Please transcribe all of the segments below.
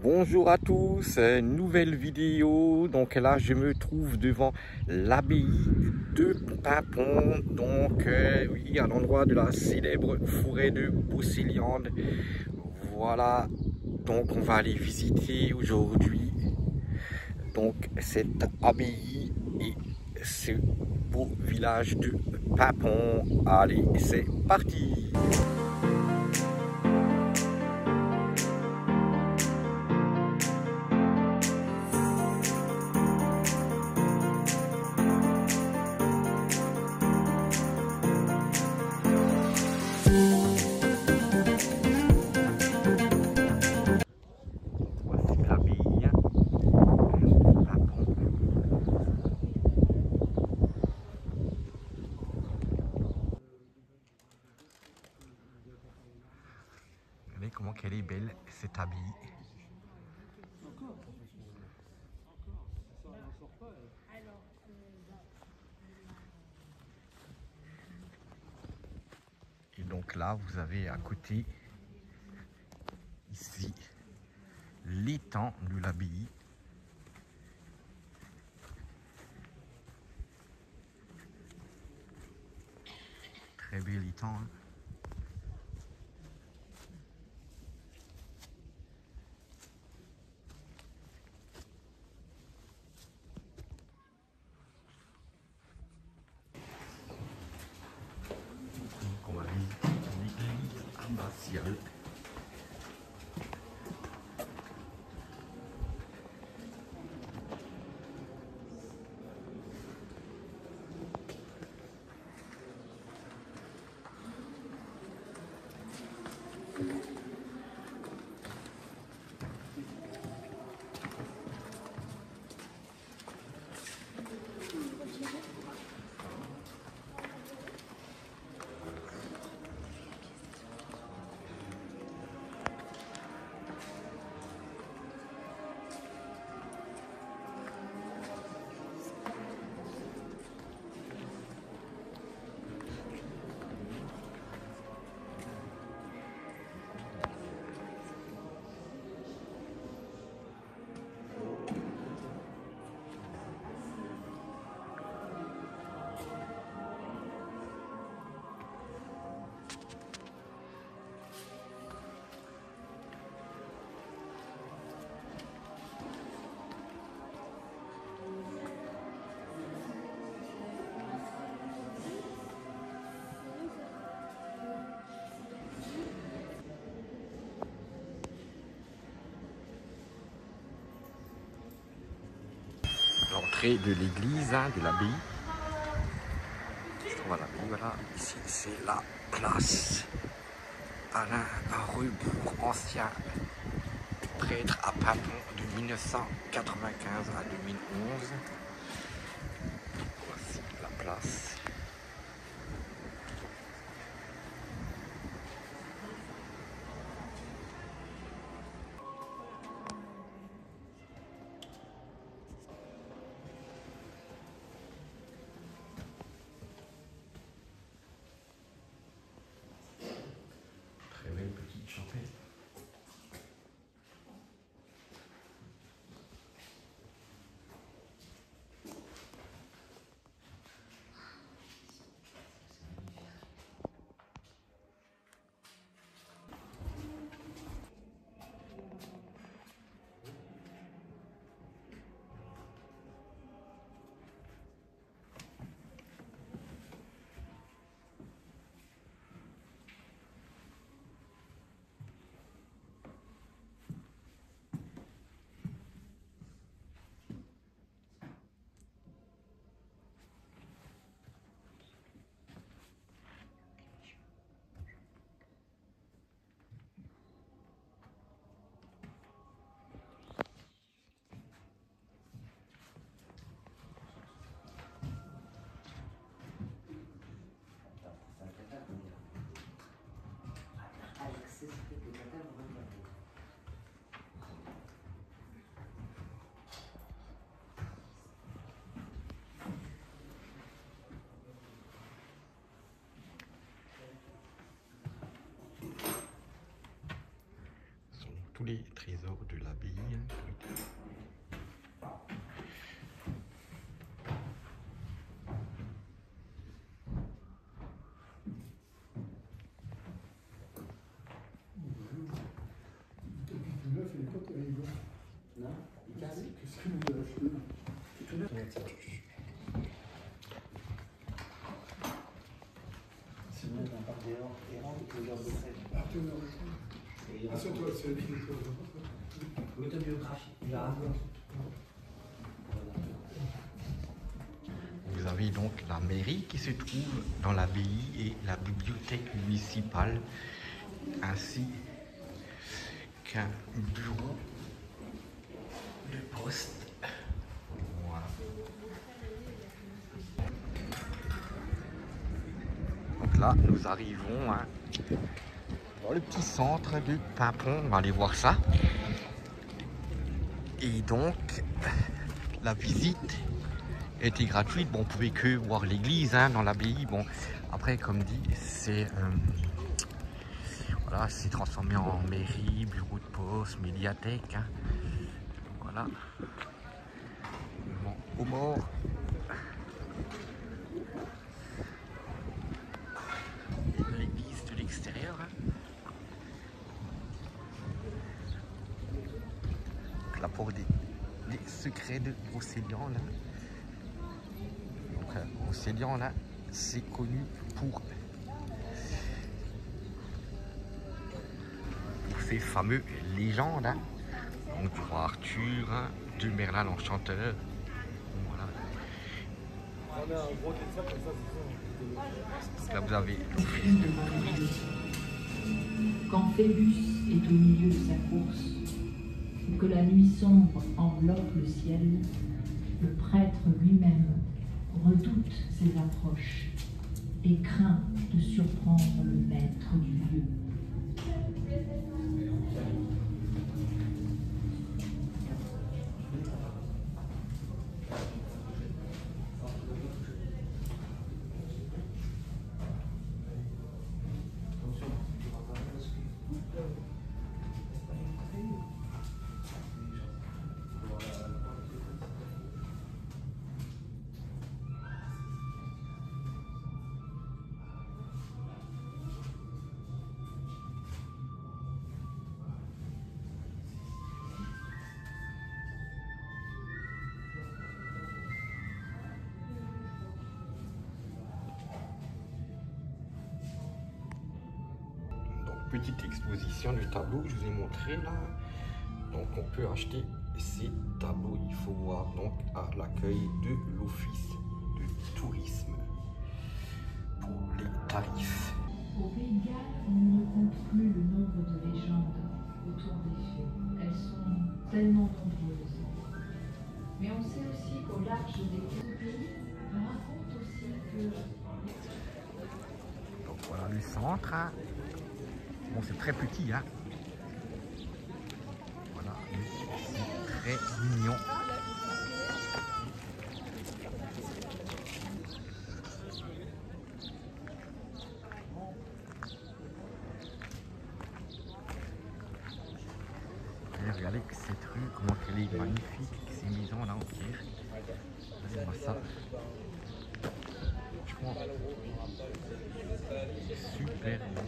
Bonjour à tous, nouvelle vidéo. Donc là je me trouve devant l'abbaye de Paimpont, donc oui, à l'endroit de la célèbre forêt de Brocéliande. Voilà, donc on va aller visiter aujourd'hui donc cette abbaye et ce beau village de Paimpont. Allez, c'est parti. Voici l'abbaye de Paimpont. Regardez comment qu'elle est belle cette abbaye. Et donc là vous avez à côté ici l'étang de l'abbaye. Très bel étang, hein. Donc on va visiter l'église abbatiale. L'entrée de l'église, hein, de l'abbaye. Voilà, ici c'est la place Alain Rebourg, ancien prêtre à Paimpont de 1995 à 2011. Voici la place. Très belle petite chapelle. les trésors de l'abbaye. Non, il casse. Qu'est-ce que vous avez acheté? Sinon, on part des rangs de teneurs de sel. Ah, teneur de sel. Ah, ça, toi, c'est l'autobiographie. Vous avez donc la mairie qui se trouve dans l'abbaye et la bibliothèque municipale, ainsi qu'un bureau de poste. Voilà. Donc là, nous arrivons dans le petit centre de Paimpont. On va aller voir ça. Et donc, la visite était gratuite. Bon, on pouvait que voir l'église dans l'abbaye. Bon, après, comme dit, c'est voilà, c'est transformé en mairie, bureau de poste, médiathèque. Voilà. Bon, au bord, l'église de l'extérieur. La porte des secrets de Brocéliande. Donc, Brocéliande, là, c'est connu pour ces fameux légendes. Donc, du roi Arthur, de Merlin l'Enchanteur. Voilà. Donc là, vous avez quand Phébus est au milieu de sa course, ou que la nuit sombre enveloppe le ciel, le prêtre lui-même redoute ses approches et craint de surprendre le maître du lieu. petite exposition du tableau que je vous ai montré là. Donc on peut acheter ces tableaux. Il faut voir donc à l'accueil de l'office de tourisme pour les tarifs. Au Pays de Galles, on ne compte plus le nombre de légendes autour des fées. Elles sont tellement nombreuses. Mais on sait aussi qu'au large des pays, on raconte aussi que... Donc voilà le centre. Bon, c'est très petit, hein. Voilà, mais c'est très mignon. Et regardez que cette rue, comment elle est magnifique, ces maisons là entières. Regardez-moi ça. Franchement, super beau.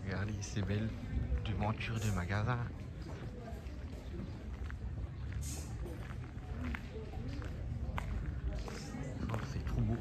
Regardez ces belles devantures de magasins. Oh, c'est trop beau.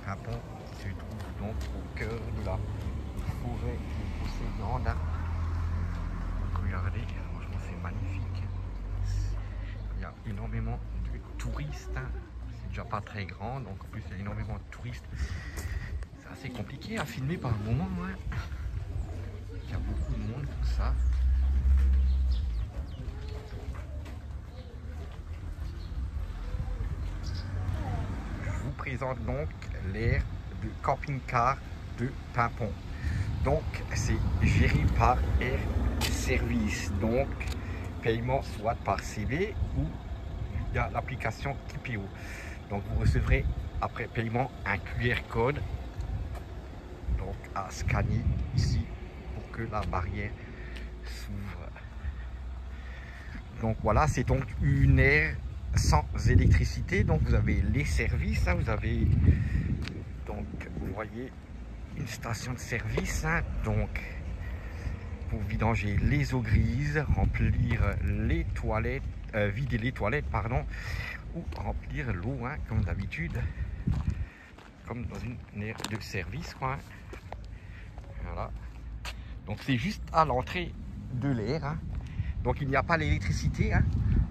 Pimpon se trouve donc au cœur de la forêt de Brocéliande. Regardez, franchement c'est magnifique. Il y a énormément de touristes. C'est déjà pas très grand, donc en plus il y a énormément de touristes. C'est assez compliqué à filmer par moment. Hein. Il y a beaucoup de monde pour ça. Je vous présente donc l'aire de camping-car de Pimpon. Donc c'est géré par Air Service, donc paiement soit par CV ou via l'application Kipeo. Donc vous recevrez après paiement un QR code donc à scanner ici pour que la barrière s'ouvre. Donc voilà, c'est donc une aire sans électricité. Donc vous avez les services, hein, vous avez donc vous voyez une station de service, hein, donc pour vidanger les eaux grises, remplir les toilettes, vider les toilettes, pardon, ou remplir l'eau, hein, comme d'habitude, comme dans une aire de service, quoi. Hein. Voilà. Donc c'est juste à l'entrée de l'aire. Hein. Donc il n'y a pas l'électricité. Hein.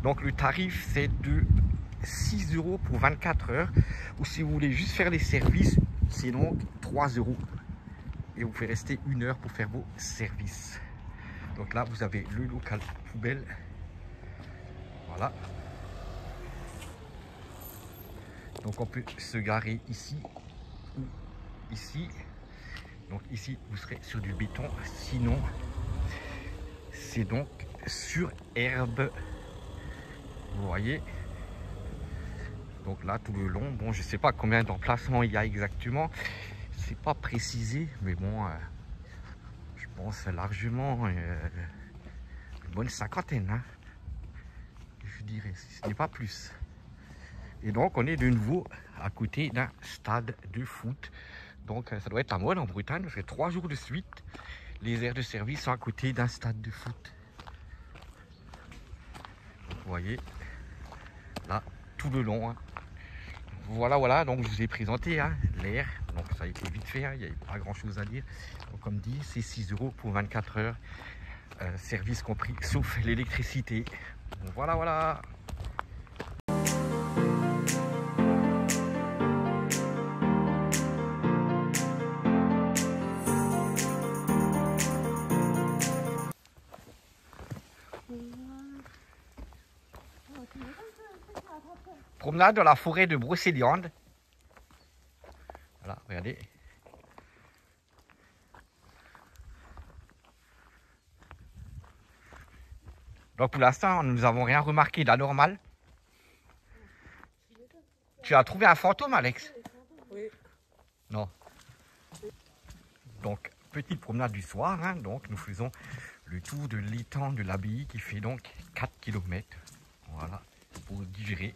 Donc le tarif c'est de 6 € pour 24 heures. Ou si vous voulez juste faire les services, c'est donc 3 €. Et vous pouvez rester 1 heure pour faire vos services. Donc là vous avez le local poubelle. Voilà. Donc on peut se garer ici ou ici. Donc ici vous serez sur du béton, sinon c'est donc sur herbe, vous voyez. Donc là tout le long, bon je sais pas combien d'emplacements il y a exactement, c'est pas précisé, mais bon je pense largement une bonne cinquantaine, hein, je dirais, si ce n'est pas plus. Et donc on est de nouveau à côté d'un stade de foot. Donc ça doit être la mode en Bretagne, parce que 3 jours de suite, les aires de service sont à côté d'un stade de foot. Donc, vous voyez, là, tout le long. Hein. Voilà, donc je vous ai présenté hein, l'air. Donc ça a été vite fait, hein, il n'y avait pas grand chose à dire. Donc comme dit, c'est 6 € pour 24 heures, service compris, sauf l'électricité. Donc, voilà. Promenade dans la forêt de Brocéliande. Voilà, regardez. Donc pour l'instant, nous n'avons rien remarqué d'anormal. Tu as trouvé un fantôme, Alex? Oui. Non. Donc, petite promenade du soir. Hein, donc, nous faisons le tour de l'étang de l'abbaye qui fait donc 4 km. Voilà, pour digérer.